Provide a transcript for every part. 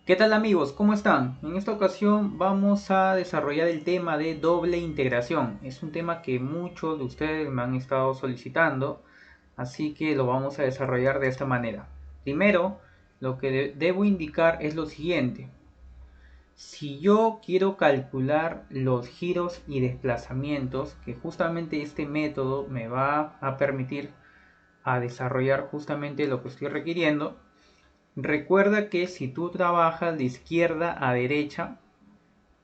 ¿Qué tal amigos? ¿Cómo están? En esta ocasión vamos a desarrollar el tema de doble integración. Es un tema que muchos de ustedes me han estado solicitando, así que lo vamos a desarrollar de esta manera. Primero, lo que debo indicar es lo siguiente. Si yo quiero calcular los giros y desplazamientos, que justamente este método me va a permitir a desarrollar justamente lo que estoy requiriendo. Recuerda que si tú trabajas de izquierda a derecha,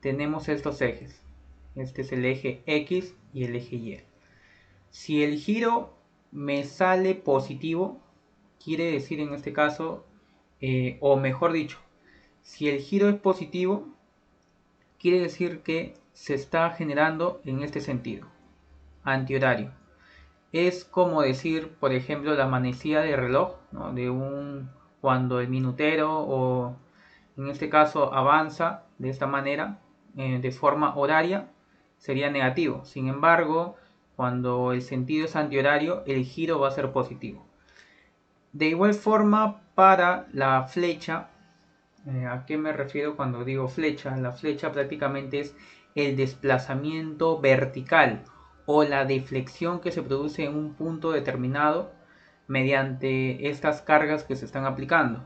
tenemos estos ejes. Este es el eje X y el eje Y. Si el giro me sale positivo, quiere decir en este caso, o mejor dicho, si el giro es positivo, quiere decir que se está generando en este sentido, antihorario. Es como decir, por ejemplo, la manecilla de reloj, ¿no? Cuando el minutero o en este caso avanza de esta manera, de forma horaria, sería negativo. Sin embargo, cuando el sentido es antihorario, el giro va a ser positivo. De igual forma, para la flecha, ¿a qué me refiero cuando digo flecha? La flecha prácticamente es el desplazamiento vertical o la deflexión que se produce en un punto determinado mediante estas cargas que se están aplicando.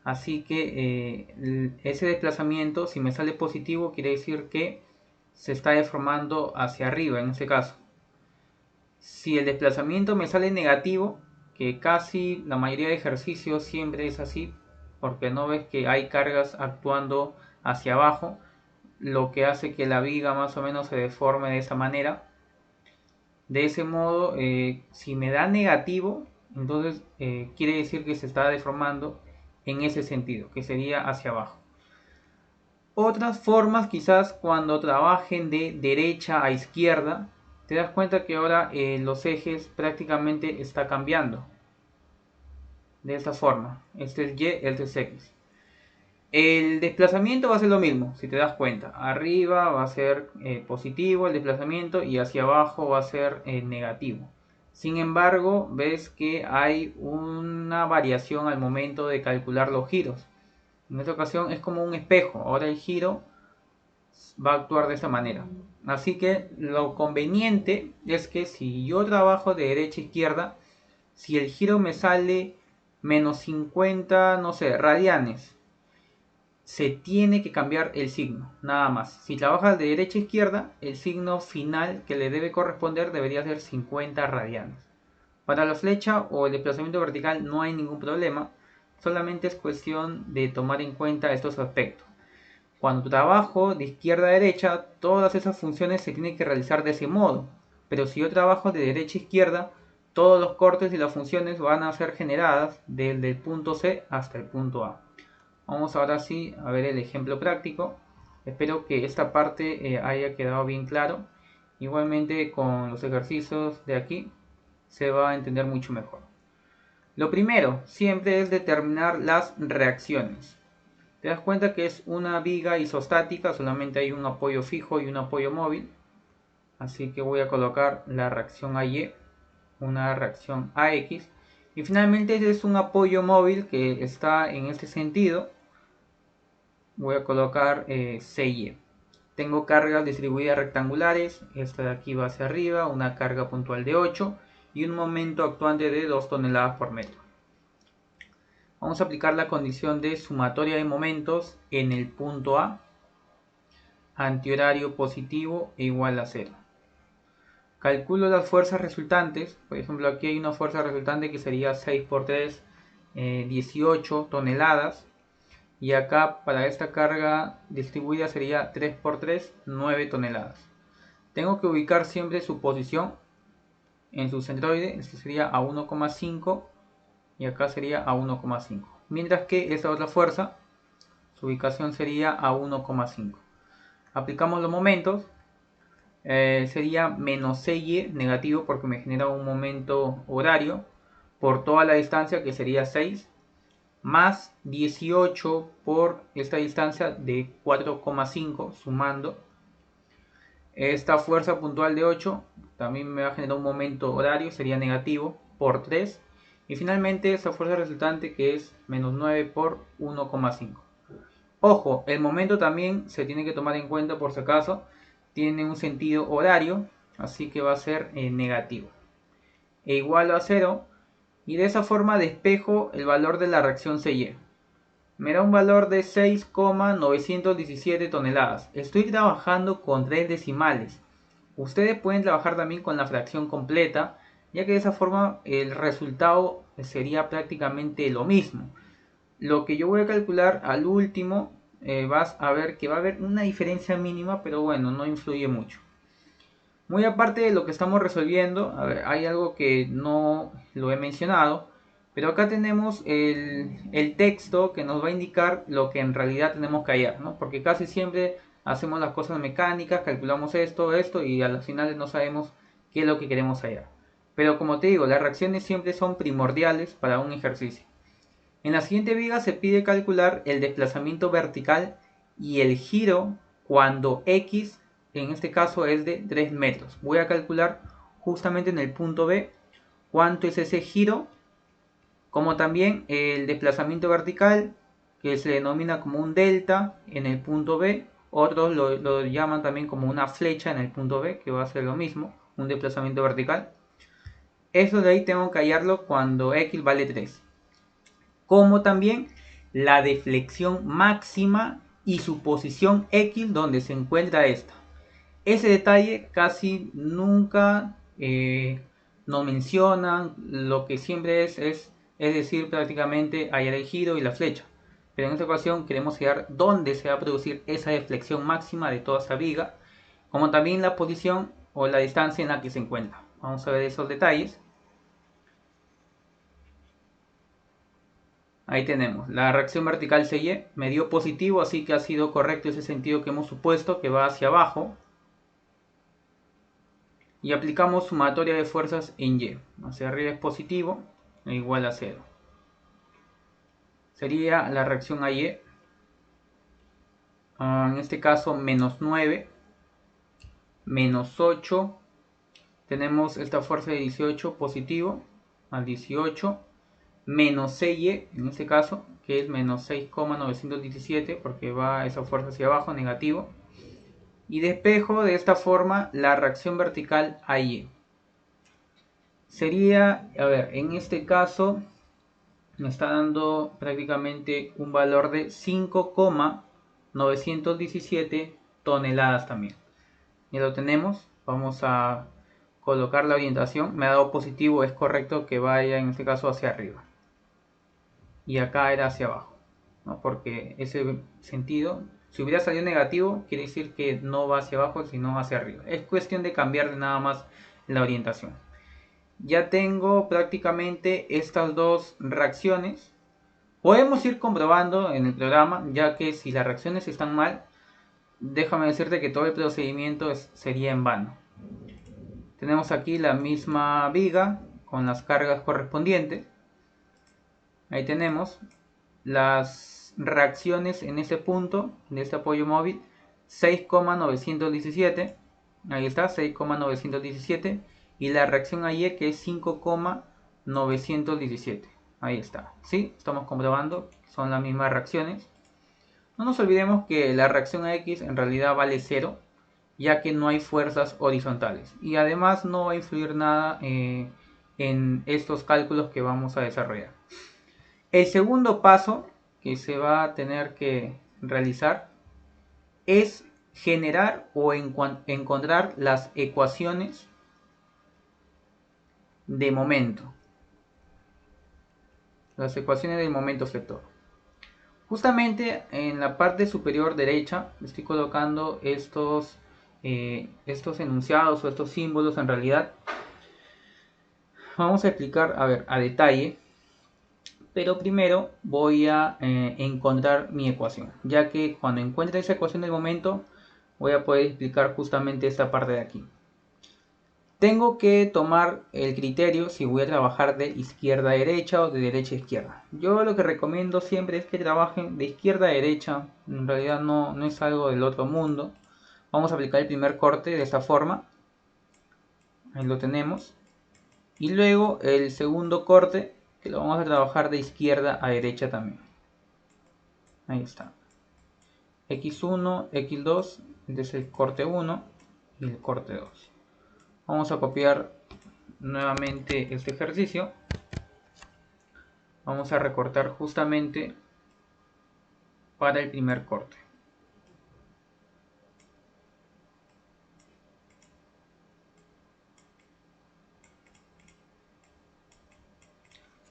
Así que ese desplazamiento, si me sale positivo, quiere decir que se está deformando hacia arriba en este caso. Si el desplazamiento me sale negativo, que casi la mayoría de ejercicios siempre es así, porque no ves que hay cargas actuando hacia abajo, lo que hace que la viga más o menos se deforme de esa manera. De ese modo, si me da negativo, entonces quiere decir que se está deformando en ese sentido, que sería hacia abajo. Otras formas, quizás cuando trabajen de derecha a izquierda, te das cuenta que ahora los ejes prácticamente está cambiando de esta forma. Este es Y, este es X. El desplazamiento va a ser lo mismo, si te das cuenta. Arriba va a ser positivo el desplazamiento y hacia abajo va a ser negativo. Sin embargo, ves que hay una variación al momento de calcular los giros. En esta ocasión es como un espejo. Ahora el giro va a actuar de esta manera. Así que lo conveniente es que si yo trabajo de derecha a izquierda, si el giro me sale menos 50, no sé, radianes, se tiene que cambiar el signo, nada más. Si trabajas de derecha a izquierda, el signo final que le debe corresponder debería ser 50 radianes. Para la flecha o el desplazamiento vertical no hay ningún problema, solamente es cuestión de tomar en cuenta estos aspectos. Cuando trabajo de izquierda a derecha, todas esas funciones se tienen que realizar de ese modo. Pero si yo trabajo de derecha a izquierda, todos los cortes y las funciones van a ser generadas desde el punto C hasta el punto A. Vamos ahora sí a ver el ejemplo práctico. Espero que esta parte haya quedado bien claro. Igualmente con los ejercicios de aquí se va a entender mucho mejor. Lo primero siempre es determinar las reacciones. Te das cuenta que es una viga isostática, solamente hay un apoyo fijo y un apoyo móvil. Así que voy a colocar la reacción AY, una reacción AX. Y finalmente este es un apoyo móvil que está en este sentido. Voy a colocar CY. Tengo cargas distribuidas rectangulares. Esta de aquí va hacia arriba, una carga puntual de 8 y un momento actuante de 2 toneladas por metro. Vamos a aplicar la condición de sumatoria de momentos en el punto A, antihorario positivo e igual a 0. Calculo las fuerzas resultantes. Por ejemplo, aquí hay una fuerza resultante que sería 6 por 3, 18 toneladas. Y acá para esta carga distribuida sería 3 por 3, 9 toneladas. Tengo que ubicar siempre su posición en su centroide. Esto sería a 1,5 y acá sería a 1,5. Mientras que esta otra fuerza, su ubicación sería a 1,5. Aplicamos los momentos. Sería menos 6y negativo porque me genera un momento horario por toda la distancia que sería 6 más 18 por esta distancia de 4,5 sumando esta fuerza puntual de 8 también me va a generar un momento horario, sería negativo por 3 y finalmente esa fuerza resultante que es menos 9 por 1,5. Ojo, el momento también se tiene que tomar en cuenta por si acaso. Tiene un sentido horario, así que va a ser negativo. E igual a 0. Y de esa forma despejo el valor de la reacción CY. Me da un valor de 6,917 toneladas. Estoy trabajando con 3 decimales. Ustedes pueden trabajar también con la fracción completa, ya que de esa forma el resultado sería prácticamente lo mismo. Lo que yo voy a calcular al último, vas a ver que va a haber una diferencia mínima, pero bueno, no influye mucho. Muy aparte de lo que estamos resolviendo, a ver, hay algo que no lo he mencionado, pero acá tenemos el texto que nos va a indicar lo que en realidad tenemos que hallar, ¿no? Porque casi siempre hacemos las cosas mecánicas, calculamos esto, y a las finales no sabemos qué es lo que queremos hallar. Pero como te digo, las reacciones siempre son primordiales para un ejercicio. En la siguiente viga se pide calcular el desplazamiento vertical y el giro cuando X, en este caso, es de 3 metros. Voy a calcular justamente en el punto B cuánto es ese giro, como también el desplazamiento vertical, que se denomina como un delta en el punto B. Otros lo llaman también como una flecha en el punto B, que va a ser lo mismo, un desplazamiento vertical. Eso de ahí tengo que hallarlo cuando X vale 3. Como también la deflexión máxima y su posición X donde se encuentra esta. Ese detalle casi nunca nos mencionan, lo que siempre es decir prácticamente hallar el giro y la flecha. Pero en esta ocasión queremos hallar dónde se va a producir esa deflexión máxima de toda esa viga, como también la posición o la distancia en la que se encuentra. Vamos a ver esos detalles. Ahí tenemos, la reacción vertical CY me dio positivo, así que ha sido correcto ese sentido que hemos supuesto, que va hacia abajo. Y aplicamos sumatoria de fuerzas en Y. Hacia arriba es positivo, e igual a 0. Sería la reacción a Y. En este caso, menos 9, menos 8. Tenemos esta fuerza de 18 positivo, al 18. Menos 6Y, en este caso, que es menos 6,917, porque va esa fuerza hacia abajo, negativo. Y despejo de esta forma la reacción vertical a Y. Sería, a ver, en este caso me está dando prácticamente un valor de 5,917 toneladas también. Ya lo tenemos, vamos a colocar la orientación. Me ha dado positivo, es correcto que vaya en este caso hacia arriba. Y acá era hacia abajo, ¿no? Porque ese sentido, si hubiera salido negativo, quiere decir que no va hacia abajo, sino hacia arriba. Es cuestión de cambiar nada más la orientación. Ya tengo prácticamente estas dos reacciones. Podemos ir comprobando en el programa, ya que si las reacciones están mal, déjame decirte que todo el procedimiento sería en vano. Tenemos aquí la misma viga con las cargas correspondientes. Ahí tenemos las reacciones en ese punto de este apoyo móvil, 6,917. Ahí está, 6,917. Y la reacción a Y, que es 5,917. Ahí está, ¿sí? Estamos comprobando que son las mismas reacciones. No nos olvidemos que la reacción a X en realidad vale 0, ya que no hay fuerzas horizontales. Y además no va a influir nada en estos cálculos que vamos a desarrollar. El segundo paso que se va a tener que realizar es generar o encontrar las ecuaciones de momento. Las ecuaciones del momento flector. Justamente en la parte superior derecha estoy colocando estos enunciados o estos símbolos en realidad. Vamos a explicar, a ver, a detalle. Pero primero voy a encontrar mi ecuación, ya que cuando encuentre esa ecuación del momento voy a poder explicar justamente esta parte de aquí. Tengo que tomar el criterio si voy a trabajar de izquierda a derecha o de derecha a izquierda. Yo lo que recomiendo siempre es que trabajen de izquierda a derecha, en realidad no es algo del otro mundo. Vamos a aplicar el primer corte de esta forma, ahí lo tenemos. Y luego el segundo corte, que lo vamos a trabajar de izquierda a derecha también. Ahí está. x1, x2, este es el corte 1 y el corte 2. Vamos a copiar nuevamente este ejercicio. Vamos a recortar justamente para el primer corte.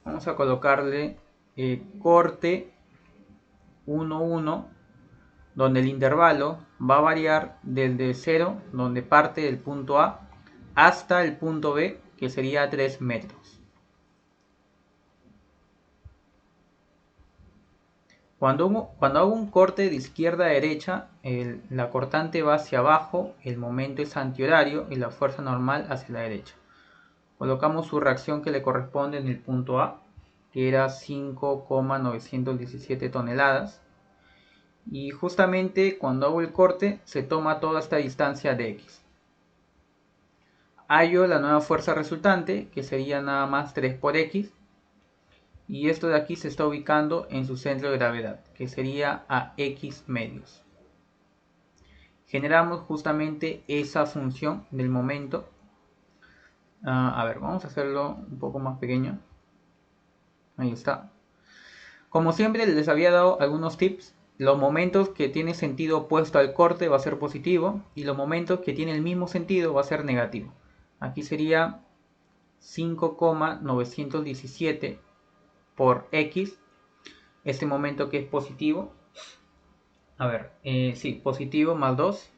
Vamos a colocarle corte 1, 1, donde el intervalo va a variar desde 0, donde parte del punto A, hasta el punto B, que sería 3 metros. Cuando hago un corte de izquierda a derecha, la cortante va hacia abajo, el momento es antihorario y la fuerza normal hacia la derecha. Colocamos su reacción que le corresponde en el punto A, que era 5,917 toneladas. Y justamente cuando hago el corte se toma toda esta distancia de X. Hallo la nueva fuerza resultante, que sería nada más 3 por X. Y esto de aquí se está ubicando en su centro de gravedad, que sería a X medios. Generamos justamente esa función del momento. A ver, vamos a hacerlo un poco más pequeño. Ahí está. Como siempre les había dado algunos tips. Los momentos que tiene sentido opuesto al corte va a ser positivo y los momentos que tiene el mismo sentido va a ser negativo. Aquí sería 5,917 por X, este momento que es positivo. A ver, sí, positivo más 2.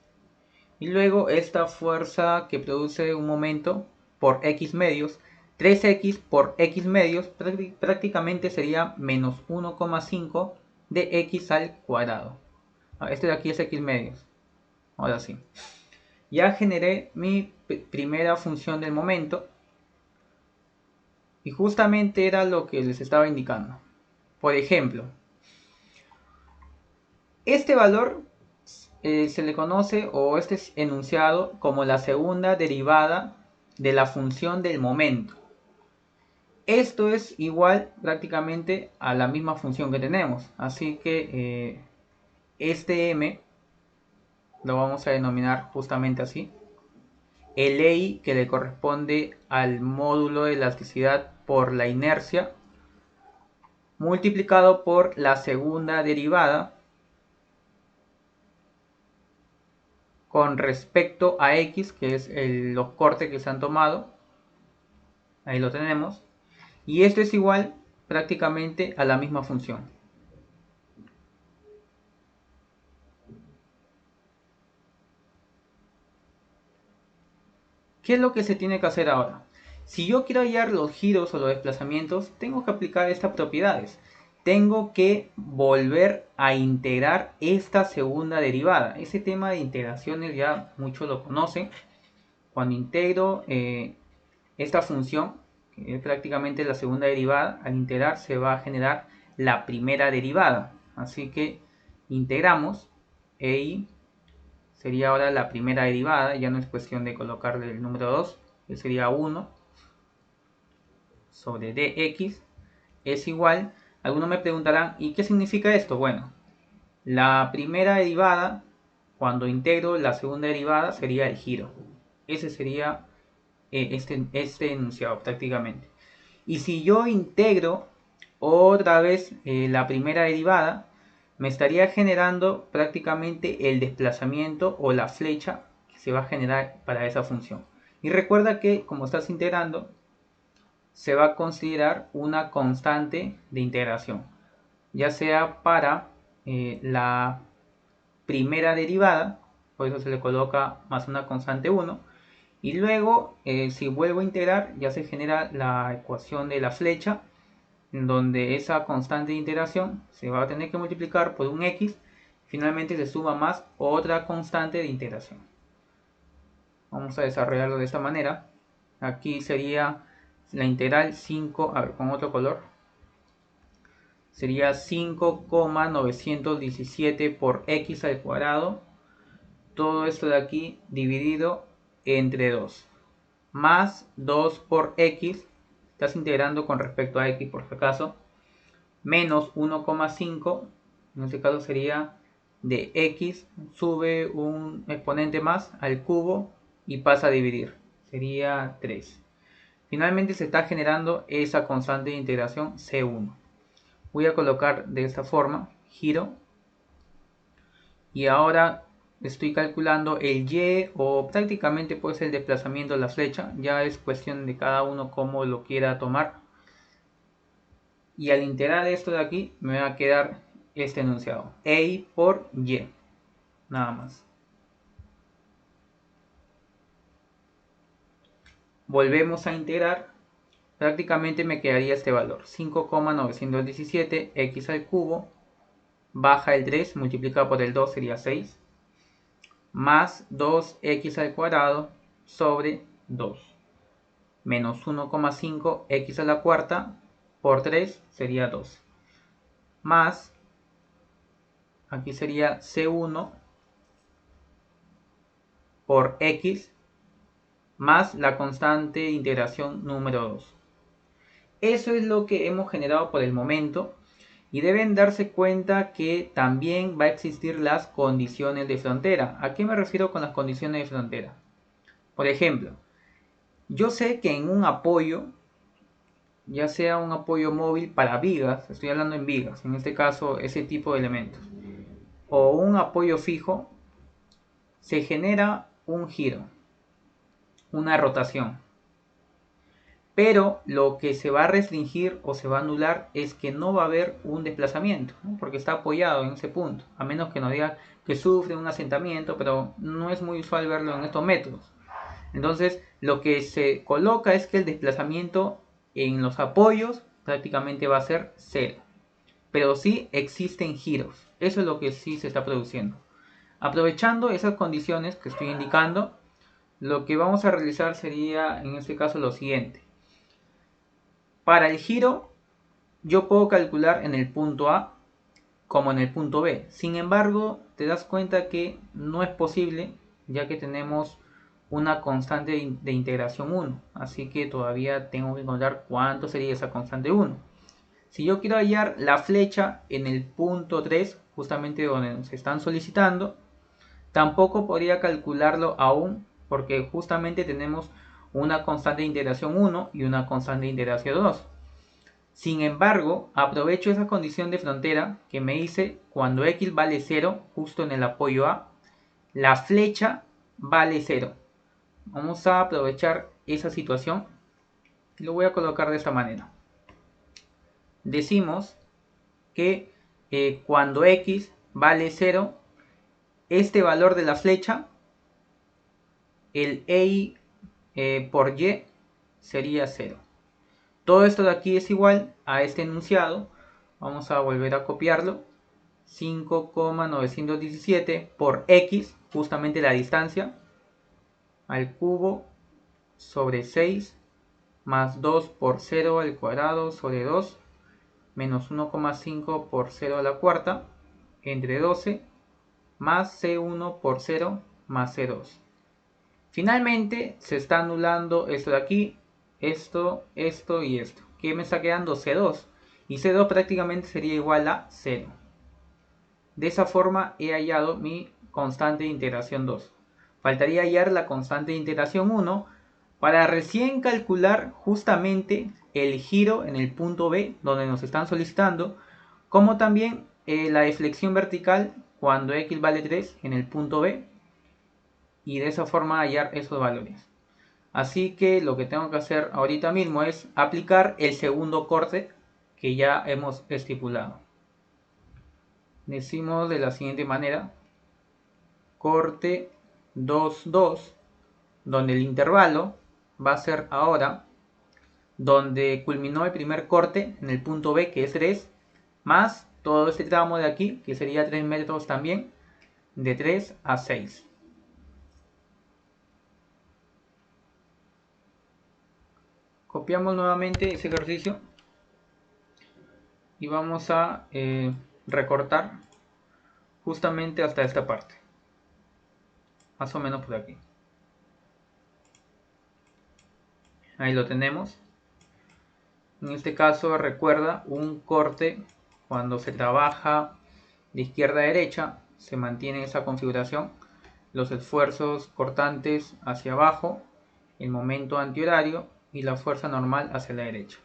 Y luego esta fuerza que produce un momento por X medios, 3X por X medios, prácticamente sería menos 1,5 de X al cuadrado. Este de aquí es X medios. Ahora sí. Ya generé mi primera función del momento. Y justamente era lo que les estaba indicando. Por ejemplo, este valor se le conoce, o este es enunciado, como la segunda derivada de la función del momento. Esto es igual prácticamente a la misma función que tenemos. Así que este m lo vamos a denominar justamente así. El EI, que le corresponde al módulo de elasticidad por la inercia, multiplicado por la segunda derivada con respecto a X, que es los cortes que se han tomado. Ahí lo tenemos. Y esto es igual prácticamente a la misma función. ¿Qué es lo que se tiene que hacer ahora? Si yo quiero hallar los giros o los desplazamientos, tengo que aplicar estas propiedades. Tengo que volver a integrar esta segunda derivada. Ese tema de integraciones ya muchos lo conocen. Cuando integro esta función, que es prácticamente la segunda derivada, al integrar se va a generar la primera derivada. Así que integramos y sería ahora la primera derivada, ya no es cuestión de colocarle el número 2, que sería 1 sobre dx es igual. Algunos me preguntarán, ¿y qué significa esto? Bueno, la primera derivada, cuando integro la segunda derivada, sería el giro. Ese sería este enunciado prácticamente. Y si yo integro otra vez la primera derivada, me estaría generando prácticamente el desplazamiento o la flecha que se va a generar para esa función. Y recuerda que como estás integrando, se va a considerar una constante de integración, ya sea para la primera derivada, por eso se le coloca más una constante 1, y luego si vuelvo a integrar ya se genera la ecuación de la flecha, en donde esa constante de integración se va a tener que multiplicar por un x, finalmente se suma más otra constante de integración. Vamos a desarrollarlo de esta manera. Aquí sería la integral 5, a ver, con otro color, sería 5,917 por x al cuadrado, todo esto de aquí dividido entre 2, más 2 por x, estás integrando con respecto a x por si acaso, menos 1,5, en este caso sería de x, sube un exponente más al cubo y pasa a dividir. Sería 3. Finalmente se está generando esa constante de integración C1. Voy a colocar de esta forma, giro, y ahora estoy calculando el y, o prácticamente puede ser el desplazamiento de la flecha, ya es cuestión de cada uno cómo lo quiera tomar. Y al integrar esto de aquí me va a quedar este enunciado, a por y, nada más. Volvemos a integrar, prácticamente me quedaría este valor, 5,917 x al cubo, baja el 3, multiplicado por el 2 sería 6, más 2x al cuadrado sobre 2, menos 1,5 x a la cuarta por 3 sería 2, más, aquí sería C1 por x, más la constante de integración número 2. Eso es lo que hemos generado por el momento, y deben darse cuenta que también va a existir las condiciones de frontera. ¿A qué me refiero con las condiciones de frontera? Por ejemplo, yo sé que en un apoyo, ya sea un apoyo móvil para vigas, estoy hablando en vigas, en este caso ese tipo de elementos, o un apoyo fijo, se genera un giro, una rotación. Pero lo que se va a restringir o se va a anular es que no va a haber un desplazamiento, ¿no? Porque está apoyado en ese punto, a menos que nos diga que sufre un asentamiento, pero no es muy usual verlo en estos métodos. Entonces, lo que se coloca es que el desplazamiento en los apoyos prácticamente va a ser cero, pero sí existen giros. Eso es lo que sí se está produciendo. Aprovechando esas condiciones que estoy indicando, lo que vamos a realizar sería en este caso lo siguiente. Para el giro, yo puedo calcular en el punto A como en el punto B. Sin embargo, te das cuenta que no es posible, ya que tenemos una constante de integración 1. Así que todavía tengo que encontrar cuánto sería esa constante 1. Si yo quiero hallar la flecha en el punto 3, justamente donde nos están solicitando, tampoco podría calcularlo aún, porque justamente tenemos una constante de integración 1 y una constante de integración 2. Sin embargo, aprovecho esa condición de frontera que me dice cuando x vale 0, justo en el apoyo A, la flecha vale 0. Vamos a aprovechar esa situación. Lo voy a colocar de esta manera. Decimos que cuando x vale 0, este valor de la flecha, el a por y, sería 0. Todo esto de aquí es igual a este enunciado. Vamos a volver a copiarlo. 5,917 por x, justamente la distancia, al cubo sobre 6, más 2 por 0 al cuadrado sobre 2, menos 1,5 por 0 a la cuarta, entre 12, más C1 por 0 más C2. Finalmente se está anulando esto de aquí, esto y esto. ¿Qué me está quedando? C2. Y C2 prácticamente sería igual a 0. De esa forma he hallado mi constante de integración 2. Faltaría hallar la constante de integración 1 para recién calcular justamente el giro en el punto B donde nos están solicitando, como también la deflexión vertical cuando x vale 3 en el punto B, y de esa forma hallar esos valores. Así que lo que tengo que hacer ahorita mismo es aplicar el segundo corte que ya hemos estipulado. Decimos de la siguiente manera: corte 2, 2, donde el intervalo va a ser ahora donde culminó el primer corte en el punto B, que es 3, más todo este tramo de aquí, que sería 3 metros también, de 3 a 6. Copiamos nuevamente ese ejercicio y vamos a recortar justamente hasta esta parte, más o menos por aquí. Ahí lo tenemos. En este caso, recuerda, un corte cuando se trabaja de izquierda a derecha se mantiene esa configuración, los esfuerzos cortantes hacia abajo, el momento antihorario y la fuerza normal hacia la derecha.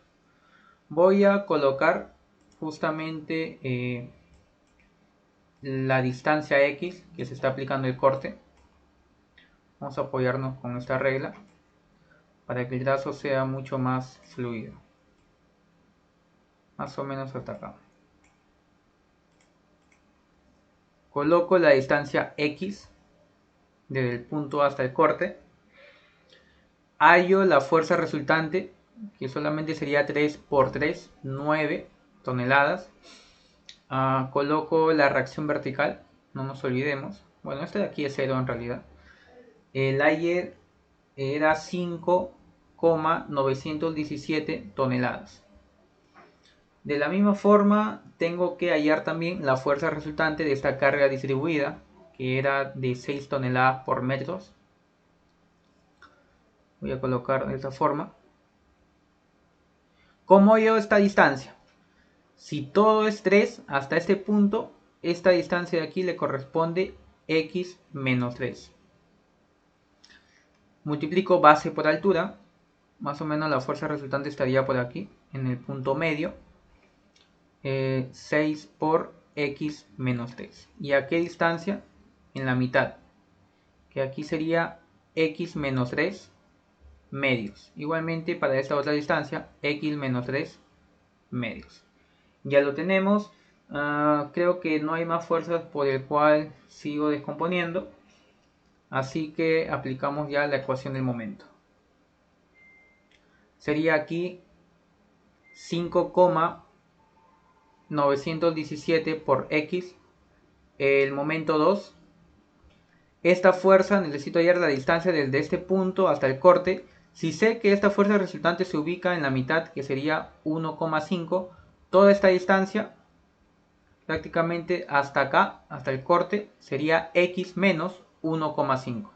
Voy a colocar justamente la distancia X que se está aplicando el corte. Vamos a apoyarnos con esta regla para que el trazo sea mucho más fluido. Más o menos hasta acá. Coloco la distancia X desde el punto hasta el corte. Hallo la fuerza resultante, que solamente sería 3 por 3, 9 toneladas. Coloco la reacción vertical, no nos olvidemos. Bueno, este de aquí es 0 en realidad. El ayer era 5,917 toneladas. De la misma forma, tengo que hallar también la fuerza resultante de esta carga distribuida, que era de 6 toneladas por metros. Voy a colocar de esta forma. ¿Cómo hallo esta distancia? Si todo es 3 hasta este punto, esta distancia de aquí le corresponde x menos 3. Multiplico base por altura, más o menos la fuerza resultante estaría por aquí, en el punto medio. 6 por x menos 3. ¿Y a qué distancia? En la mitad, que aquí sería x menos 3 medios. Igualmente para esta otra distancia, x menos 3 medios. Ya lo tenemos. Creo que no hay más fuerzas por el cual sigo descomponiendo. Así que aplicamos ya la ecuación del momento. Sería aquí 5,917 por x, el momento 2. Esta fuerza necesito hallar la distancia desde este punto hasta el corte. Si sé que esta fuerza resultante se ubica en la mitad, que sería 1,5, toda esta distancia, prácticamente hasta acá, hasta el corte, sería x menos 1,5.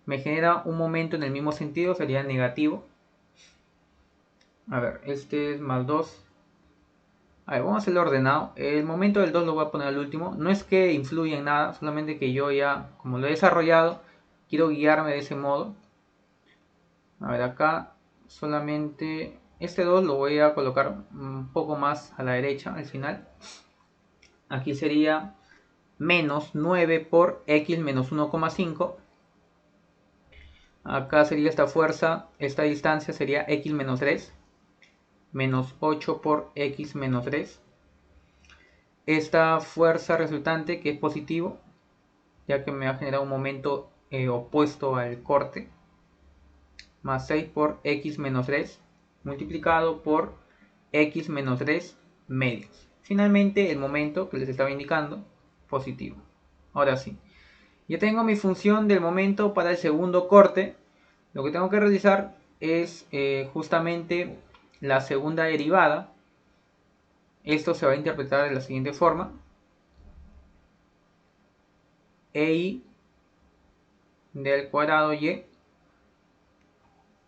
Me genera un momento en el mismo sentido, sería negativo. A ver, este es más 2. A ver, vamos a hacerlo ordenado. El momento del 2 lo voy a poner al último. No es que influya en nada, solamente que yo ya, como lo he desarrollado, quiero guiarme de ese modo. A ver, acá solamente este 2 lo voy a colocar un poco más a la derecha al final. Aquí sería menos 9 por x menos 1,5. Acá sería esta fuerza, esta distancia sería x menos 3. Menos 8 por x menos 3. Esta fuerza resultante, que es positivo, ya que me va a generar un momento opuesto al corte, más 6 por x menos 3 multiplicado por x menos 3 medios. Finalmente el momento que les estaba indicando, positivo. Ahora sí, ya tengo mi función del momento para el segundo corte. Lo que tengo que realizar es justamente la segunda derivada. Esto se va a interpretar de la siguiente forma. EI del cuadrado y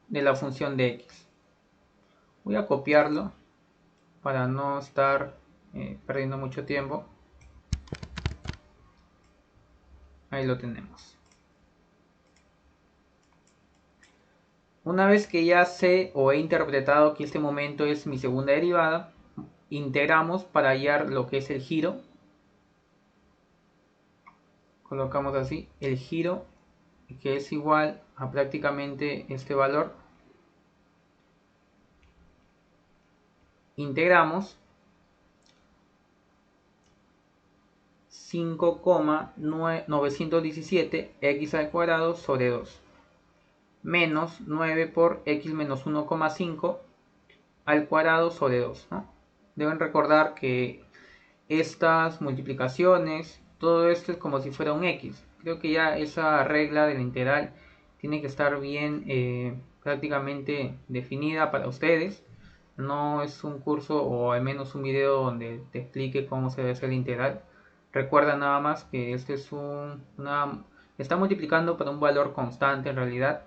de la función de x. Voy a copiarlo para no estar perdiendo mucho tiempo. Ahí lo tenemos. Una vez que ya sé o he interpretado que este momento es mi segunda derivada, integramos para hallar lo que es el giro. Colocamos así el giro, que es igual a prácticamente este valor. Integramos 5,917 x al cuadrado sobre 2 menos 9 por x menos 1,5 al cuadrado sobre 2, ¿no? Deben recordar que estas multiplicaciones, todo esto es como si fuera un x. Creo que ya esa regla de la integral tiene que estar bien prácticamente definida para ustedes. No es un curso o al menos un video donde te explique cómo se debe hacer la integral. Recuerda nada más que este es está multiplicando por un valor constante en realidad,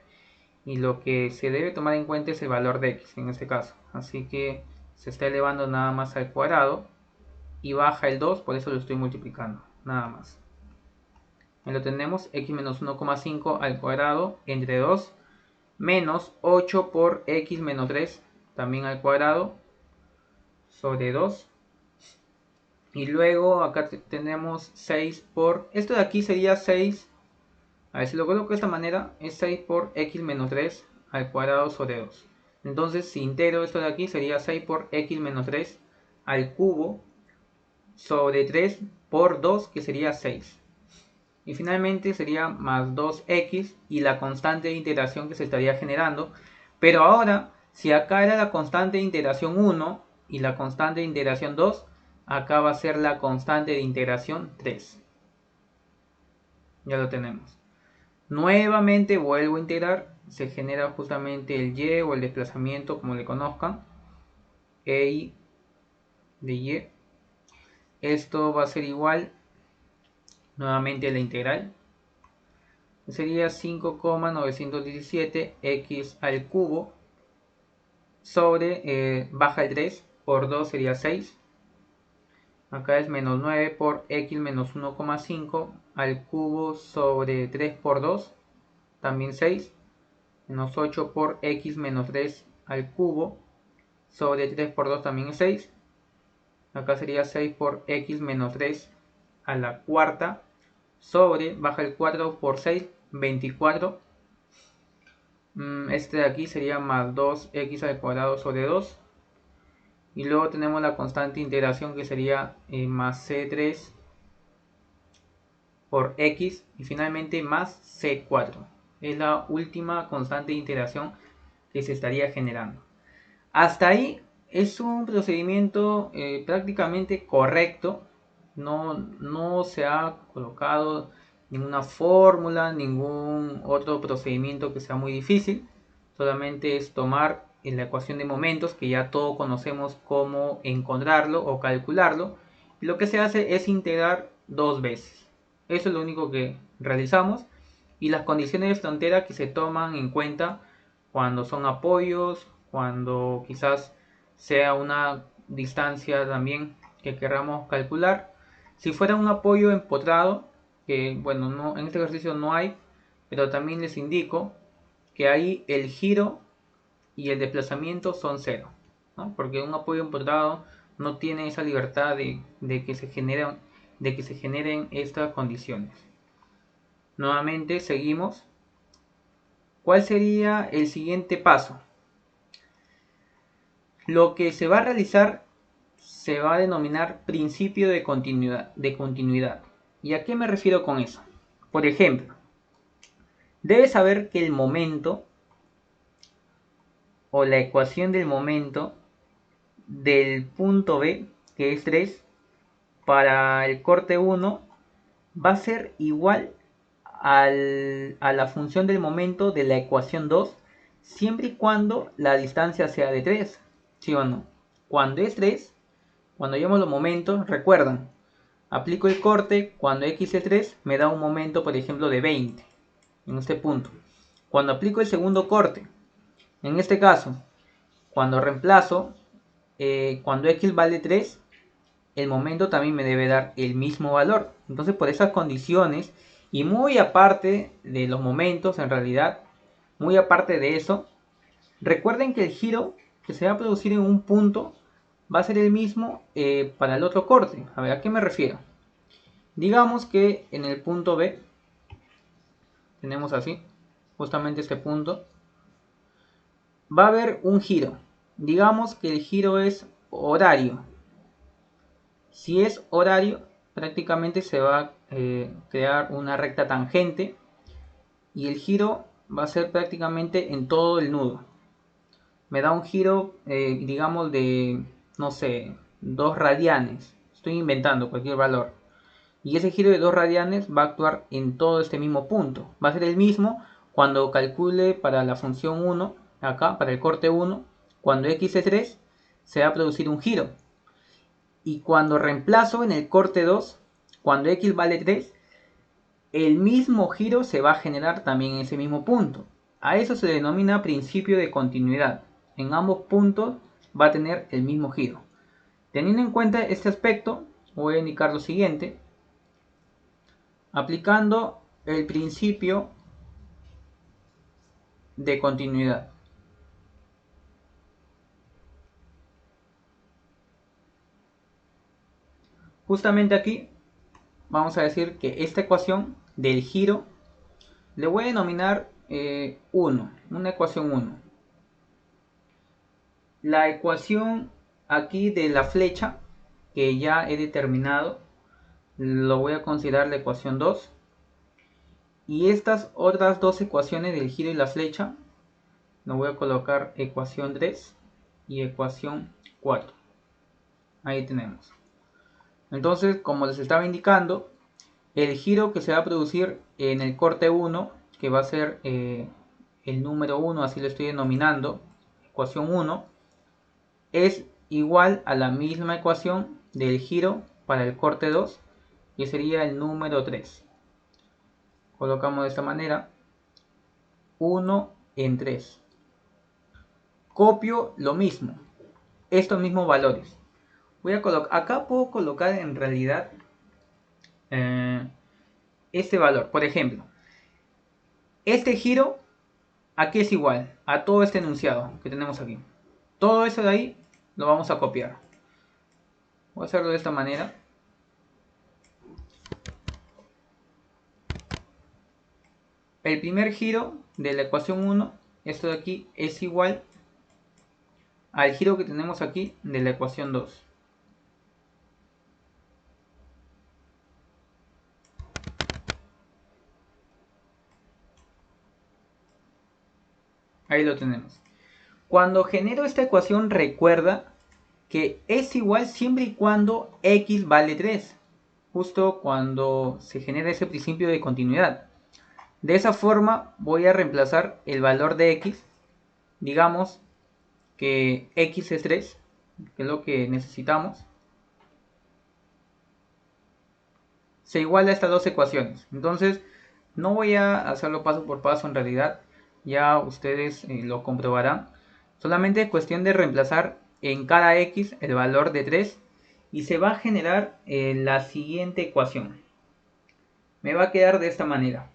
y lo que se debe tomar en cuenta es el valor de x en este caso. Así que se está elevando nada más al cuadrado y baja el 2, por eso lo estoy multiplicando. nada más. Ahí lo tenemos, x menos 1,5 al cuadrado entre 2 menos 8 por x menos 3 también al cuadrado sobre 2. Y luego acá tenemos 6 por... Esto de aquí sería 6. A ver, si lo coloco de esta manera, es 6 por x menos 3 al cuadrado sobre 2. Entonces, si integro esto de aquí, sería 6 por x menos 3 al cubo sobre 3 por 2, que sería 6. Y finalmente sería más 2x y la constante de integración que se estaría generando. Pero ahora, si acá era la constante de integración 1 y la constante de integración 2, acá va a ser la constante de integración 3. Ya lo tenemos. Nuevamente vuelvo a integrar. Se genera justamente el y o el desplazamiento, como le conozcan. E de y. Esto va a ser igual nuevamente a la integral. Sería 5,917 x al cubo sobre, baja el 3 por 2 sería 6. Acá es menos 9 por x menos 1,5 al cubo sobre 3 por 2, también 6. Menos 8 por x menos 3 al cubo sobre 3 por 2 también es 6. Acá sería 6 por x menos 3 a la cuarta sobre, baja el 4 por 6, 24. Este de aquí sería más 2x al cuadrado sobre 2. Y luego tenemos la constante de integración que sería más c3 por x. Y finalmente más c4. Es la última constante de integración que se estaría generando. Hasta ahí es un procedimiento prácticamente correcto. No se ha colocado ninguna fórmula, ningún otro procedimiento que sea muy difícil. Solamente es tomar en la ecuación de momentos, que ya todos conocemos cómo encontrarlo o calcularlo. Y lo que se hace es integrar dos veces. Eso es lo único que realizamos. Y las condiciones de frontera que se toman en cuenta cuando son apoyos, cuando quizás sea una distancia también que queramos calcular. Si fuera un apoyo empotrado, que bueno, no, en este ejercicio no hay, pero también les indico que ahí el giro y el desplazamiento son cero, ¿no? Porque un apoyo empotrado no tiene esa libertad de que se generen estas condiciones. Nuevamente seguimos. ¿Cuál sería el siguiente paso? Lo que se va a realizar se va a denominar principio de continuidad. ¿Y a qué me refiero con eso? Por ejemplo, debes saber que el momento o la ecuación del momento del punto B, que es 3, para el corte 1 va a ser igual a la función del momento de la ecuación 2, siempre y cuando la distancia sea de 3, ¿sí o no? Cuando es 3, cuando llevamos los momentos, recuerdan, aplico el corte, cuando x es 3 me da un momento, por ejemplo, de 20 en este punto. Cuando aplico el segundo corte, en este caso, cuando reemplazo, cuando x vale 3, el momento también me debe dar el mismo valor. Entonces, por esas condiciones, y muy aparte de los momentos, en realidad, muy aparte de eso, recuerden que el giro que se va a producir en un punto va a ser el mismo para el otro corte. A ver, ¿a qué me refiero? Digamos que en el punto B tenemos así, justamente este punto, va a haber un giro. Digamos que el giro es horario. Si es horario, prácticamente se va a crear una recta tangente y el giro va a ser prácticamente en todo el nudo. Me da un giro, digamos, de, no sé, 2 radianes. Estoy inventando cualquier valor. Y ese giro de 2 radianes va a actuar en todo este mismo punto. Va a ser el mismo cuando calcule para la función 1, acá, para el corte 1, cuando x es 3, se va a producir un giro. Y cuando reemplazo en el corte 2, cuando x vale 3, el mismo giro se va a generar también en ese mismo punto. A eso se denomina principio de continuidad. En ambos puntos va a tener el mismo giro. Teniendo en cuenta este aspecto, voy a indicar lo siguiente. aplicando el principio de continuidad. Justamente aquí vamos a decir que esta ecuación del giro le voy a denominar 1, una ecuación 1. La ecuación aquí de la flecha que ya he determinado lo voy a considerar la ecuación 2. Y estas otras dos ecuaciones del giro y la flecha lo voy a colocar ecuación 3 y ecuación 4. Ahí tenemos. Entonces, como les estaba indicando, el giro que se va a producir en el corte 1, que va a ser el número 1, así lo estoy denominando, ecuación 1, es igual a la misma ecuación del giro para el corte 2, que sería el número 3. Colocamos de esta manera 1 en 3. Copio lo mismo, estos mismos valores. Voy a colocar, acá puedo colocar en realidad este valor. Por ejemplo, este giro aquí es igual a todo este enunciado que tenemos aquí. Todo eso de ahí lo vamos a copiar. Voy a hacerlo de esta manera. El primer giro de la ecuación 1, esto de aquí, es igual al giro que tenemos aquí de la ecuación 2. Ahí lo tenemos. Cuando genero esta ecuación, recuerda que es igual siempre y cuando x vale 3. Justo cuando se genera ese principio de continuidad. De esa forma voy a reemplazar el valor de x. Digamos que x es 3, que es lo que necesitamos. Se iguala a estas dos ecuaciones. Entonces, no voy a hacerlo paso por paso en realidad. Ya ustedes lo comprobarán. Solamente es cuestión de reemplazar en cada x el valor de 3 y se va a generar la siguiente ecuación. Me va a quedar de esta manera.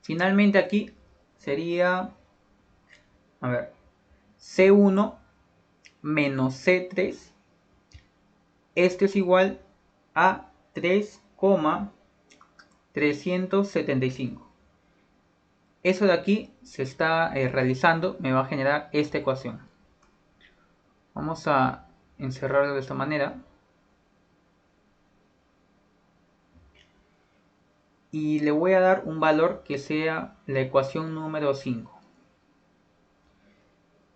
Finalmente aquí sería, a ver, C1 menos C3. Esto es igual a 3,375. Eso de aquí se está realizando, me va a generar esta ecuación. Vamos a encerrarlo de esta manera. Y le voy a dar un valor que sea la ecuación número 5.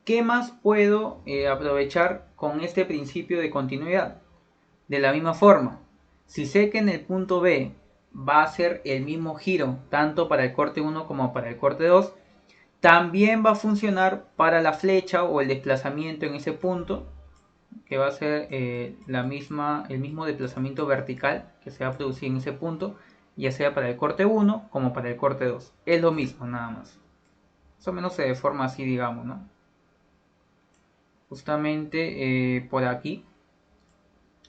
¿Qué más puedo aprovechar con este principio de continuidad? De la misma forma, si sé que en el punto B va a ser el mismo giro, tanto para el corte 1 como para el corte 2, también va a funcionar para la flecha o el desplazamiento en ese punto, que va a ser el mismo desplazamiento vertical que se va a producir en ese punto, ya sea para el corte 1 como para el corte 2. Es lo mismo, nada más. Más o menos se deforma así, digamos, ¿no? Justamente por aquí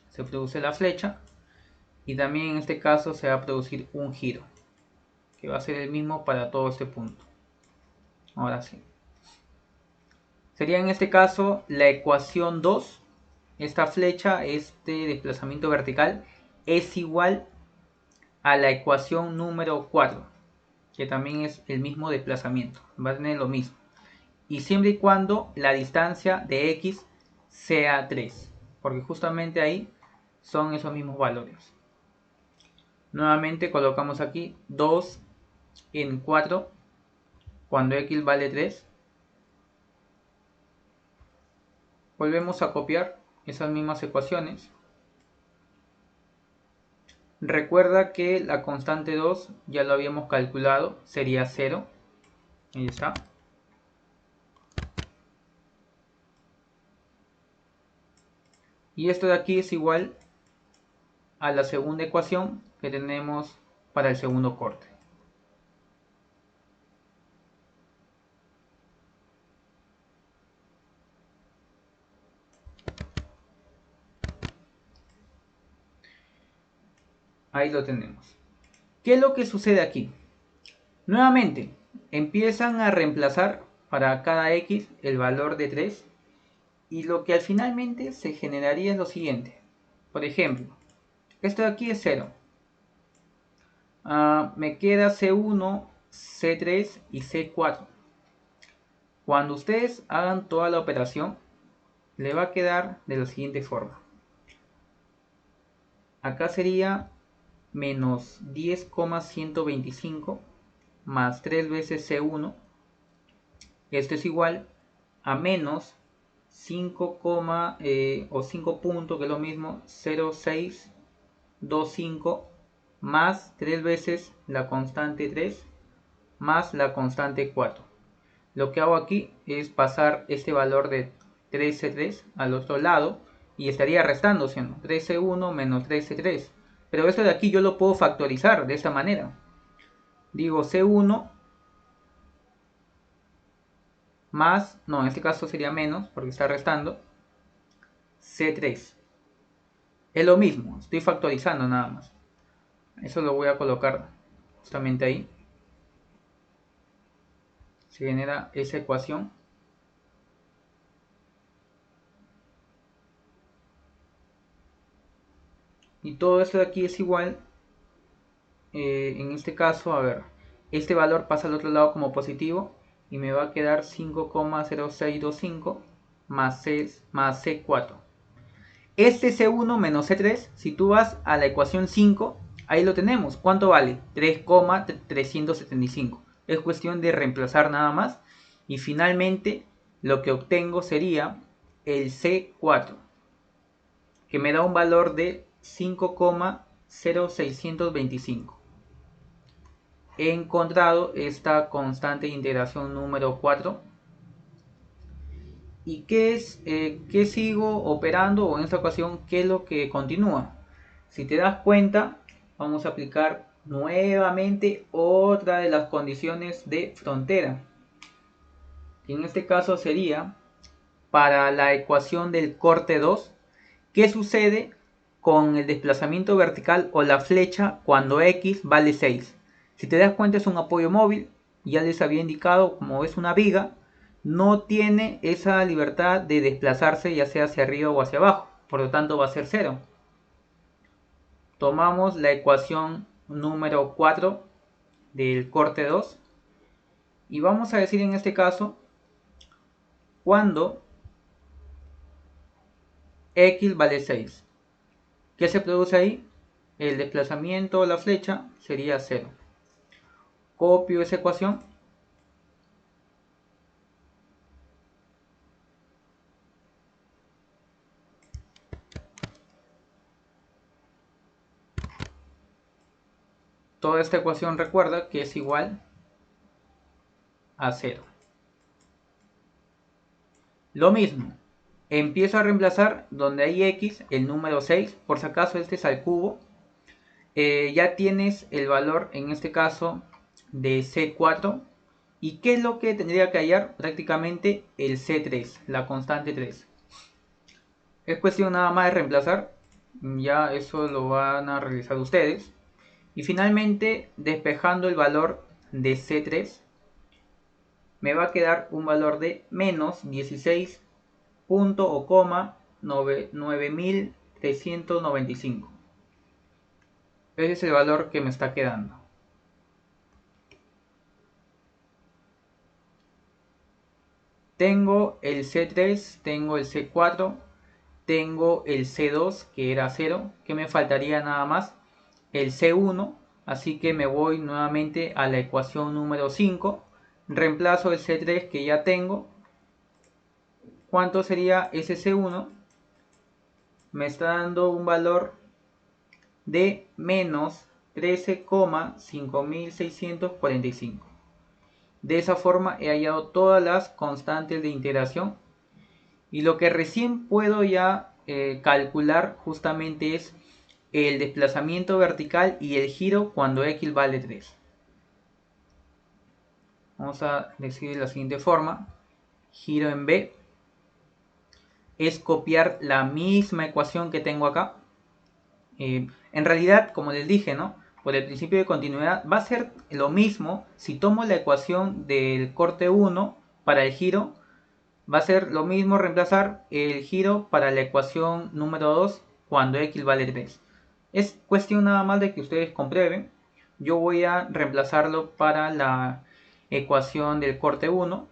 se produce la flecha y también en este caso se va a producir un giro, que va a ser el mismo para todo este punto. Ahora sí. Sería en este caso la ecuación 2. Esta flecha, este desplazamiento vertical, es igual a la ecuación número 4, que también es el mismo desplazamiento. Va a tener lo mismo. Y siempre y cuando la distancia de x sea 3. Porque justamente ahí son esos mismos valores. Nuevamente colocamos aquí 2 en 4 cuando x vale 3. Volvemos a copiar esas mismas ecuaciones. Recuerda que la constante 2 ya lo habíamos calculado, sería 0. Ahí está. Y esto de aquí es igual a la segunda ecuación que tenemos para el segundo corte. Ahí lo tenemos. ¿Qué es lo que sucede aquí? Nuevamente, empiezan a reemplazar para cada x el valor de 3 y lo que al finalmente se generaría es lo siguiente. Por ejemplo, esto de aquí es 0. Me queda C1, C3 y C4. Cuando ustedes hagan toda la operación, le va a quedar de la siguiente forma. Acá sería menos 10,125 más 3 veces C1. Esto es igual a menos 5, o 5 puntos, que es lo mismo, 0,625 más 3 veces la constante 3 más la constante 4. Lo que hago aquí es pasar este valor de 13,3 al otro lado y estaría restando, siendo 13,1 menos 13,3. Pero esto de aquí yo lo puedo factorizar de esta manera. Digo C1 más, no, en este caso sería menos porque está restando, C3. Es lo mismo, estoy factorizando nada más. Eso lo voy a colocar justamente ahí. Se genera esa ecuación. Y todo esto de aquí es igual. En este caso, a ver, este valor pasa al otro lado como positivo y me va a quedar 5,0625 más C4. Este C1 menos C3, si tú vas a la ecuación 5, ahí lo tenemos. ¿Cuánto vale? 3,375. Es cuestión de reemplazar nada más. Y finalmente lo que obtengo sería el C4, que me da un valor de 5,0625. He encontrado esta constante de integración número 4. ¿Y qué sigo operando? O en esta ocasión, ¿qué es lo que continúa? Si te das cuenta, vamos a aplicar nuevamente otra de las condiciones de frontera. Que en este caso sería para la ecuación del corte 2. ¿Qué sucede con el desplazamiento vertical o la flecha cuando x vale 6? Si te das cuenta, es un apoyo móvil. Ya les había indicado, como es una viga, no tiene esa libertad de desplazarse ya sea hacia arriba o hacia abajo. Por lo tanto va a ser 0. Tomamos la ecuación número 4 del corte 2 y vamos a decir en este caso cuando x vale 6. ¿Qué se produce ahí? El desplazamiento de la flecha sería 0. Copio esa ecuación. Toda esta ecuación recuerda que es igual a 0. Lo mismo, empiezo a reemplazar donde hay x, el número 6, por si acaso este es al cubo. Ya tienes el valor, en este caso, de C4. ¿Y qué es lo que tendría que hallar? Prácticamente el C3, la constante 3. Es cuestión nada más de reemplazar. Ya eso lo van a realizar ustedes. Y finalmente, despejando el valor de C3, me va a quedar un valor de menos 16 punto o coma 9395. Ese es el valor que me está quedando. Tengo el C3, tengo el C4, tengo el C2 que era 0, que me faltaría nada más el C1, así que me voy nuevamente a la ecuación número 5, reemplazo el C3 que ya tengo. ¿Cuánto sería ese C1? Me está dando un valor de menos 13,5645. De esa forma he hallado todas las constantes de integración y lo que recién puedo ya calcular justamente es el desplazamiento vertical y el giro cuando x vale 3. Vamos a decir de la siguiente forma: giro en b es copiar la misma ecuación que tengo acá En realidad, como les dije, ¿no? Por el principio de continuidad, va a ser lo mismo si tomo la ecuación del corte 1 para el giro. Va a ser lo mismo reemplazar el giro para la ecuación número 2 cuando x vale 3. Es cuestión nada más de que ustedes comprueben. Yo voy a reemplazarlo para la ecuación del corte 1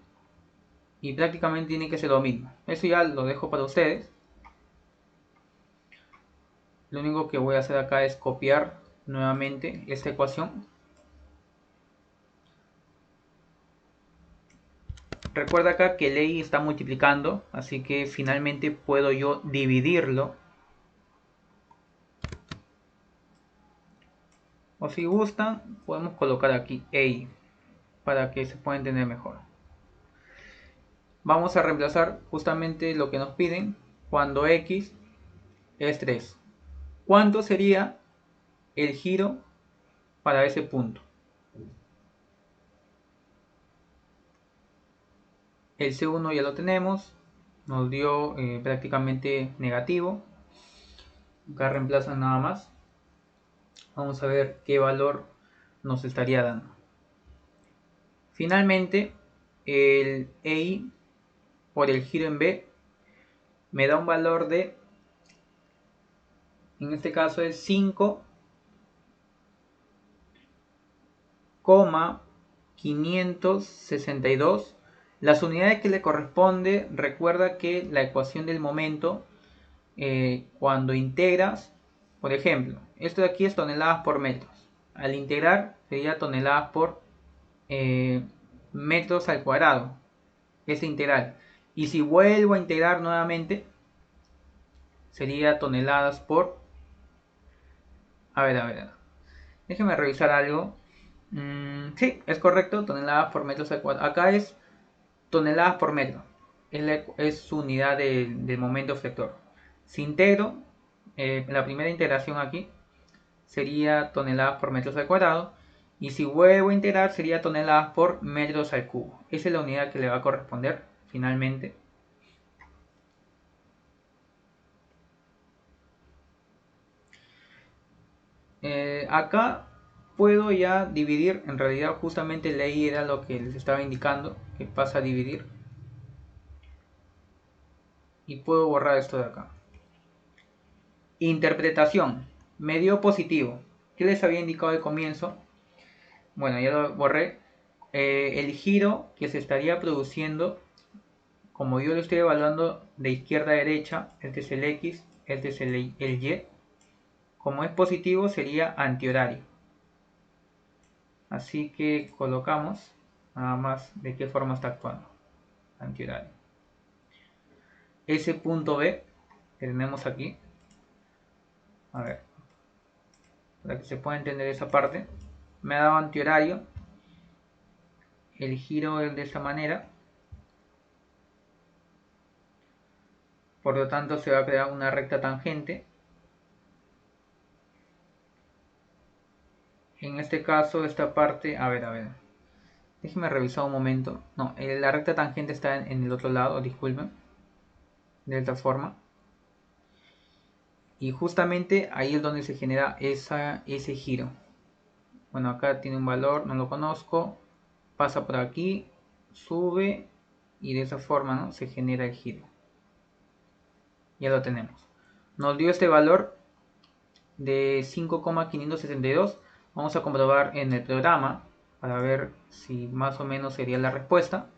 y prácticamente tiene que ser lo mismo. Eso ya lo dejo para ustedes. Lo único que voy a hacer acá es copiar nuevamente esta ecuación. Recuerda acá que el y está multiplicando, así que finalmente puedo yo dividirlo. O si gustan, podemos colocar aquí y para que se pueda entender mejor. Vamos a reemplazar justamente lo que nos piden cuando x es 3. ¿Cuánto sería el giro para ese punto? El C1 ya lo tenemos, nos dio prácticamente negativo. Acá reemplazan nada más. Vamos a ver qué valor nos estaría dando. Finalmente, el EI por el giro en B me da un valor de, en este caso es 5,562. Las unidades que le corresponde, recuerda que la ecuación del momento, cuando integras, por ejemplo, esto de aquí es toneladas por metros. Al integrar sería toneladas por metros al cuadrado, esa integral. Y si vuelvo a integrar nuevamente, sería toneladas por... A ver. Déjeme revisar algo. Sí, es correcto, toneladas por metros al cuadrado. Acá es toneladas por metro. Es su unidad del momento efector. Si integro, la primera integración aquí sería toneladas por metros al cuadrado. Y si vuelvo a integrar sería toneladas por metros al cubo. Esa es la unidad que le va a corresponder finalmente. Acá puedo ya dividir. En realidad justamente la y era lo que les estaba indicando, que pasa a dividir. Y puedo borrar esto de acá. Interpretación. Me dio positivo. ¿Qué les había indicado al comienzo? Bueno, ya lo borré. El giro que se estaría produciendo, como yo lo estoy evaluando de izquierda a derecha, este es el X, este es el Y. Como es positivo sería antihorario. Así que colocamos nada más de qué forma está actuando. Antihorario. Ese punto B que tenemos aquí. A ver, para que se pueda entender esa parte. Me ha dado antihorario. El giro es de esta manera. Por lo tanto se va a crear una recta tangente. En este caso esta parte, a ver. Déjenme revisar un momento. No, la recta tangente está en el otro lado, disculpen. De esta forma. Y justamente ahí es donde se genera ese giro. Bueno, acá tiene un valor, no lo conozco. Pasa por aquí, sube y de esa forma, ¿no?, se genera el giro. Ya lo tenemos. Nos dio este valor de 5,562. Vamos a comprobar en el programa para ver si más o menos sería la respuesta.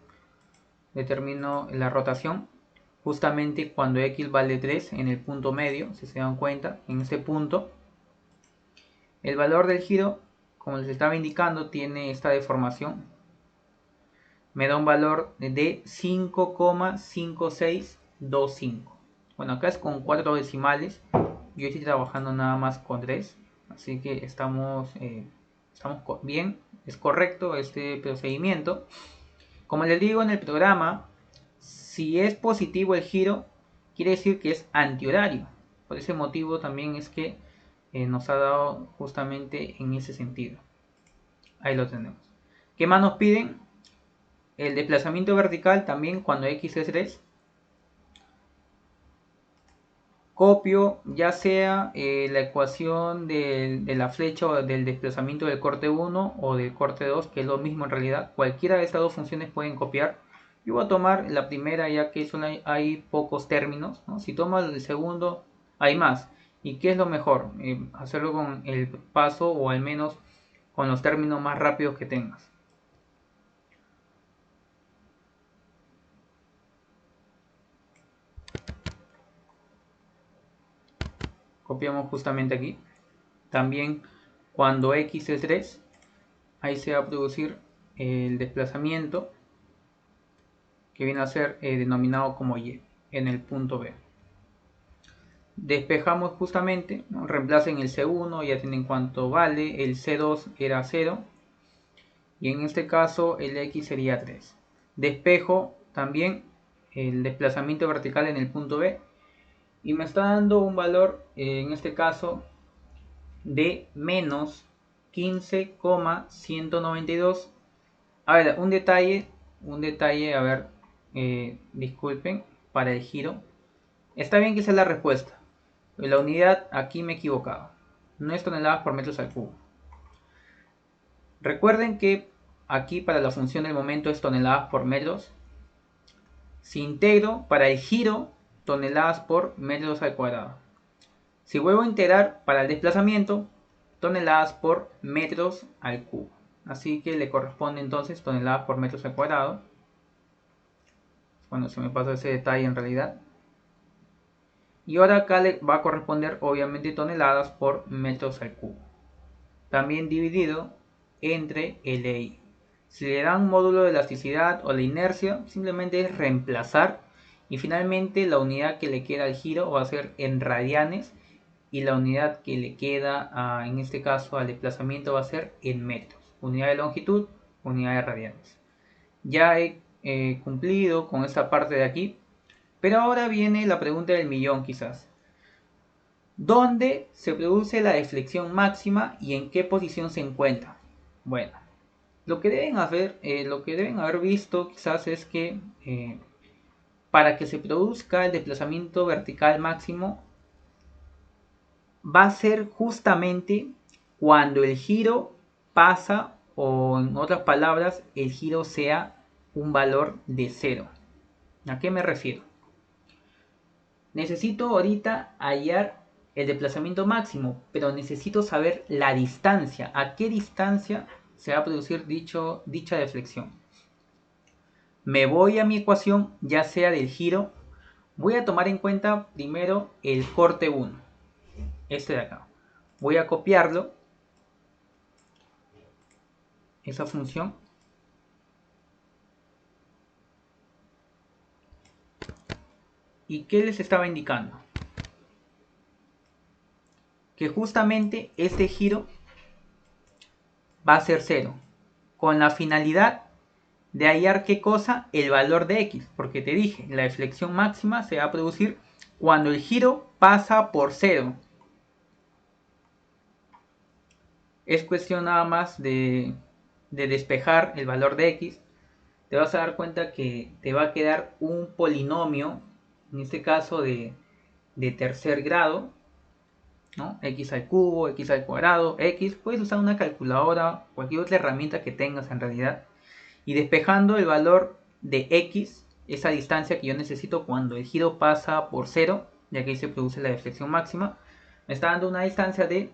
Determino la rotación justamente cuando x vale 3 en el punto medio. Si se dan cuenta, en este punto el valor del giro, como les estaba indicando, tiene esta deformación. Me da un valor de 5,5625. Bueno, acá es con 4 decimales. Yo estoy trabajando nada más con 3. Así que estamos bien. Es correcto este procedimiento. Como les digo en el programa, si es positivo el giro, quiere decir que es antihorario. Por ese motivo también es que nos ha dado justamente en ese sentido. Ahí lo tenemos. ¿Qué más nos piden? El desplazamiento vertical también cuando x es 3. copio ya sea la ecuación de la flecha o del desplazamiento del corte 1 o del corte 2, que es lo mismo en realidad. Cualquiera de estas dos funciones pueden copiar. Yo voy a tomar la primera ya que hay pocos términos, ¿no? Si tomas el segundo hay más. ¿Y qué es lo mejor? Hacerlo con el paso o al menos con los términos más rápidos que tengas. Copiamos justamente aquí. También cuando x es 3, ahí se va a producir el desplazamiento que viene a ser denominado como y en el punto B. Despejamos justamente, ¿no? Reemplacen el C1, ya tienen cuánto vale, el C2 era 0 y en este caso el X sería 3. Despejo también el desplazamiento vertical en el punto B y me está dando un valor, en este caso, de menos 15,192. A ver, un detalle, a ver, disculpen, para el giro. Está bien que sea la respuesta. La unidad aquí me he equivocado. No es toneladas por metros al cubo. Recuerden que aquí para la función del momento es toneladas por metros. Si integro para el giro, toneladas por metros al cuadrado. Si vuelvo a integrar para el desplazamiento, toneladas por metros al cubo. Así que le corresponde entonces toneladas por metros al cuadrado. Bueno, se me pasó ese detalle en realidad. Y ahora acá le va a corresponder obviamente toneladas por metros al cubo. También dividido entre LI. Si le dan módulo de elasticidad o la inercia, simplemente es reemplazar. Y finalmente la unidad que le queda al giro va a ser en radianes. Y la unidad que le queda, en este caso, al desplazamiento va a ser en metros. Unidad de longitud, unidad de radianes. Ya he cumplido con esta parte de aquí. Pero ahora viene la pregunta del millón quizás. ¿Dónde se produce la deflexión máxima y en qué posición se encuentra? Bueno, lo que deben haber visto quizás es que para que se produzca el desplazamiento vertical máximo va a ser justamente cuando el giro pasa, o en otras palabras, el giro sea un valor de 0. ¿A qué me refiero? Necesito ahorita hallar el desplazamiento máximo, pero necesito saber la distancia. ¿A qué distancia se va a producir dicha deflexión? Me voy a mi ecuación, ya sea del giro. Voy a tomar en cuenta primero el corte 1. Este de acá. Voy a copiarlo. Esa función. ¿Y qué les estaba indicando? Que justamente este giro va a ser 0. Con la finalidad de hallar qué cosa, el valor de x, porque te dije, la deflexión máxima se va a producir cuando el giro pasa por 0. Es cuestión nada más de despejar el valor de x. Te vas a dar cuenta que te va a quedar un polinomio, en este caso de tercer grado, ¿no? X al cubo, x al cuadrado, x. Puedes usar una calculadora, cualquier otra herramienta que tengas en realidad. Y despejando el valor de x, esa distancia que yo necesito cuando el giro pasa por 0, ya que ahí se produce la deflexión máxima, me está dando una distancia de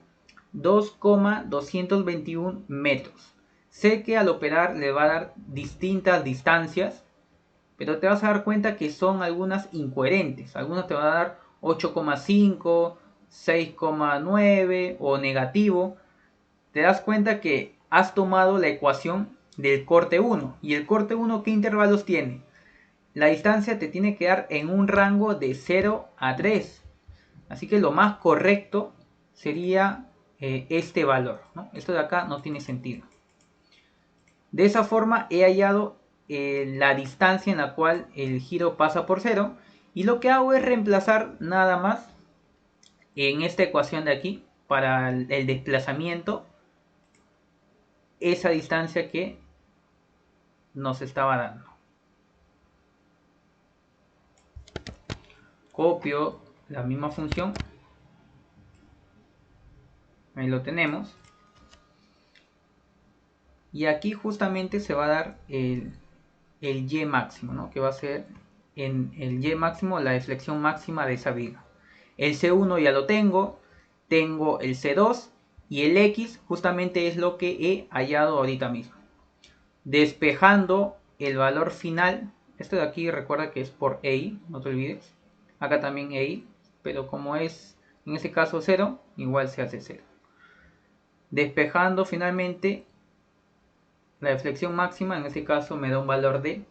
2,221 metros. Sé que al operar le va a dar distintas distancias, pero te vas a dar cuenta que son algunas incoherentes. Algunas te van a dar 8,5, 6,9 o negativo. Te das cuenta que has tomado la ecuación del corte 1. ¿Y el corte 1 qué intervalos tiene? La distancia te tiene que dar en un rango de 0 a 3. Así que lo más correcto sería este valor, ¿no? Esto de acá no tiene sentido. De esa forma he hallado la distancia en la cual el giro pasa por 0. Y lo que hago es reemplazar nada más en esta ecuación de aquí para el desplazamiento esa distancia que nos estaba dando. Copio la misma función. Ahí lo tenemos. Y aquí justamente se va a dar el y máximo, ¿no? Que va a ser en el y máximo la deflexión máxima de esa viga. El C1 ya lo tengo el C2 y el X justamente es lo que he hallado ahorita mismo. Despejando el valor final, esto de aquí recuerda que es por EI, no te olvides. Acá también EI, pero como es en este caso 0, igual se hace 0. Despejando finalmente la deflexión máxima, en este caso me da un valor de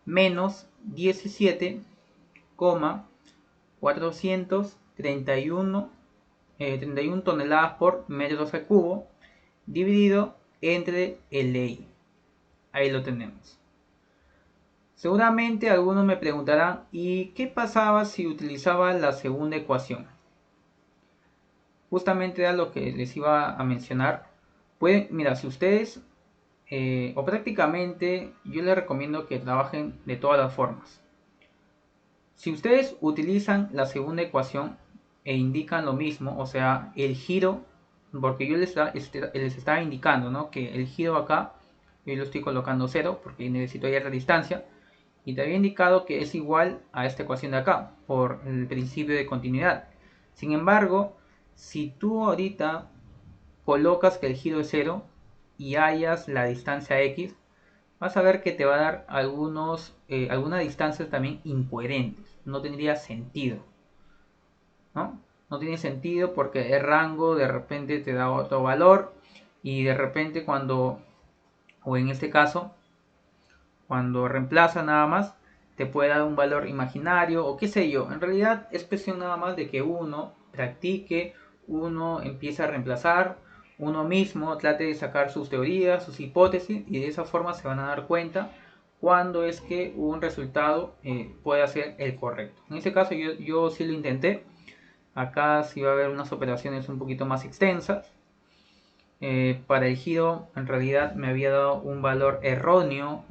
menos 17,431 toneladas por metros al cubo dividido entre el EI. Ahí lo tenemos. Seguramente algunos me preguntarán, ¿y qué pasaba si utilizaba la segunda ecuación? Justamente era lo que les iba a mencionar. Mira, si ustedes, o prácticamente, yo les recomiendo que trabajen de todas las formas. Si ustedes utilizan la segunda ecuación e indican lo mismo, o sea, el giro, porque yo les estaba indicando, ¿no? Que el giro acá, yo lo estoy colocando 0 porque necesito hallar la distancia, y te había indicado que es igual a esta ecuación de acá, por el principio de continuidad. Sin embargo, si tú ahorita colocas que el giro es 0 y hallas la distancia x, vas a ver que te va a dar algunas distancias también incoherentes. No tendría sentido, ¿no? No tiene sentido porque el rango de repente te da otro valor y de repente o en este caso, cuando reemplaza nada más, te puede dar un valor imaginario o qué sé yo. En realidad es cuestión nada más de que uno practique, uno empiece a reemplazar, uno mismo trate de sacar sus teorías, sus hipótesis y de esa forma se van a dar cuenta cuando es que un resultado puede ser el correcto. En este caso yo sí lo intenté. Acá sí va a haber unas operaciones un poquito más extensas. Para el giro en realidad me había dado un valor erróneo,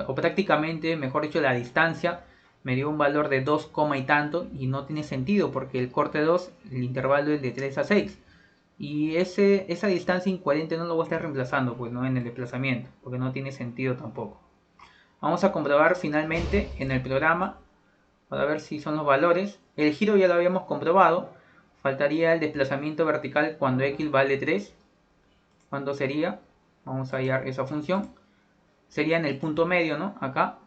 o prácticamente, mejor dicho, la distancia me dio un valor de 2, y tanto, y no tiene sentido porque el corte 2, el intervalo es de 3 a 6. Y esa distancia incoherente no lo voy a estar reemplazando, pues no en el desplazamiento, porque no tiene sentido tampoco. Vamos a comprobar finalmente en el programa para ver si son los valores. El giro ya lo habíamos comprobado, faltaría el desplazamiento vertical cuando x vale 3. ¿Cuándo sería? Vamos a hallar esa función. Sería en el punto medio, ¿no? Acá.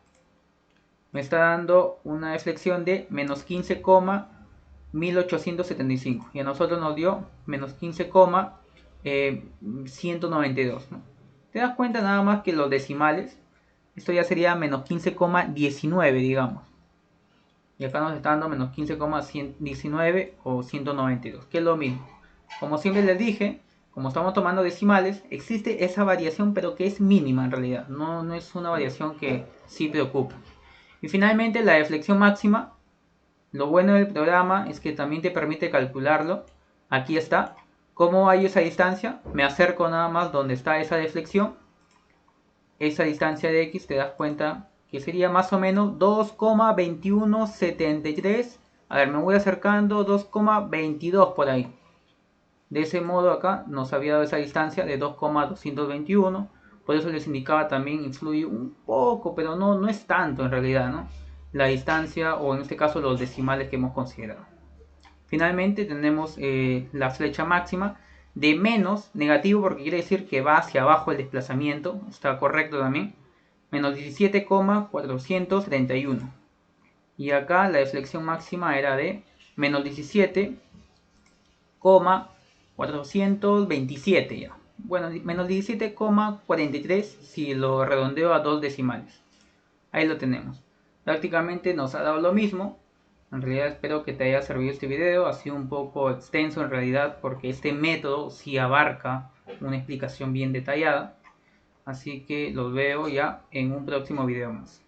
Me está dando una deflexión de menos 15,1875. Y a nosotros nos dio menos 15,192, ¿no? Te das cuenta nada más que los decimales. Esto ya sería menos 15,19, digamos. Y acá nos está dando menos 15,119 o 192, que es lo mismo. Como siempre les dije, como estamos tomando decimales, existe esa variación, pero que es mínima en realidad. No es una variación que sí preocupa. Y finalmente la deflexión máxima. Lo bueno del programa es que también te permite calcularlo. Aquí está. ¿Cómo hay esa distancia? Me acerco nada más donde está esa deflexión. Esa distancia de x te das cuenta que sería más o menos 2,2173. A ver, me voy acercando, 2,22 por ahí. De ese modo acá nos había dado esa distancia de 2,221. Por eso les indicaba también influye un poco, pero no es tanto en realidad, ¿no? La distancia o en este caso los decimales que hemos considerado. Finalmente tenemos la flecha máxima de menos, negativo porque quiere decir que va hacia abajo el desplazamiento, está correcto también, menos 17,431. Y acá la deflexión máxima era de menos 17,427 ya. Bueno, menos 17,43 si lo redondeo a dos decimales. Ahí lo tenemos. Prácticamente nos ha dado lo mismo. En realidad espero que te haya servido este video. Ha sido un poco extenso en realidad porque este método sí abarca una explicación bien detallada. Así que los veo ya en un próximo video más.